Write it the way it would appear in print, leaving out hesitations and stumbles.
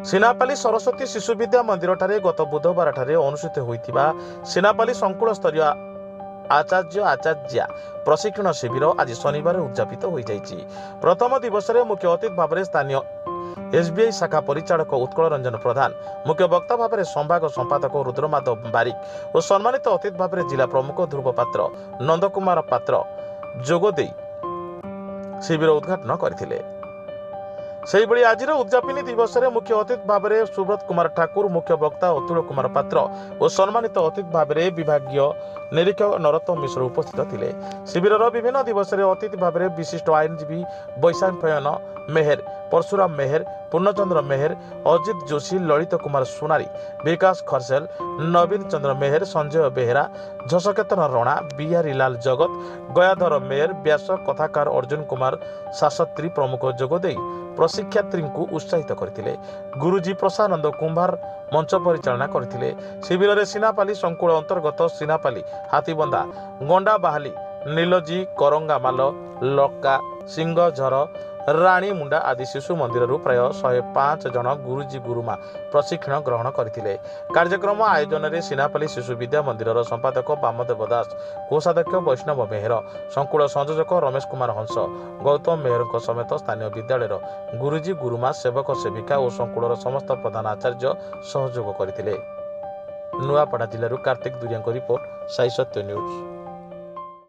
सिनापाली सरस्वती शिशु विद्या मंदिर ठारे गत बुधवार ठारे अनुष्ठित होइतिबा सिनापाली संकुल स्तरीय आचार्य प्रशिक्षण शिविर आज शनिवार उद्यापित हो जाइछि। प्रथम दिवस में मुख्य अतिथि भाव में स्थानीय एसबीआई शाखा परिचालक उत्कल रंजन प्रधान, मुख्य वक्ता भाव में संभाग संपादक रुद्रमाधव बारिक और सम्मानित अतिथि भाव में जिला प्रमुख ध्रुव पात्र नंदकुमार पात्र जोगदे शिविर उद्घाटन करथिले। सेहिभଳି आजिर उद्यापनी दिवस में मुख्य अतिथि भाव में सुब्रत कुमार ठाकुर, मुख्य वक्ता अतुल कुमार पात्र और सम्मानित अतिथि भाव में विभागीय निरीक्षक नरोत्तम मिश्र उपस्थित थिले। शिविर विभिन्न दिवस में अतिथि भाव में विशिष्ट आईनजीवी वैशांपयन मेहर, परशुराम मेहर, पूर्णचंद्र मेहर, अजित जोशी, ललित कुमार सोनारी, विकास खरसेल, नवीन चंद्र मेहर, संजय बेहेरा, झसकेतन रणा, बिहारी लाल जगत, गयाधर मेहर, व्यास कथाकार अर्जुन कुमार शास्त्री प्रमुख जोगदे प्रशिक्षार्थी को उत्साहित करथिले। गुरुजी प्रसानंद कुंभार मंच परिचालना करथिले। शिविर में सिनापाली संकुल अंतर्गत सिनापाली, हाथीबंधा, गंडा बाहाली, नीलजी, करंगामाल, लक्का, सिंहझर, राणी मुंडा आदि शिशु मंदिर प्राय 105 जन गुरुजी गुरुमा प्रशिक्षण ग्रहण करथिले। कार्यक्रम आयोजन में सिनापाली शिशु विद्या मंदिर संपादक वामदेव दास, कोषाध्यक्ष वैष्णव मेहर, संकुल संयोजक रमेश कुमार हंस, गौतम मेहर समेत स्थानीय विद्यालय गुरुजी गुरुमा सेवक सेविका और संकुल समस्त प्रधान आचार्य सहयोग करथिले। नुआपड़ा जिलूर कार्तिक दुरिया रिपोर्ट, साई सत्य न्यूज।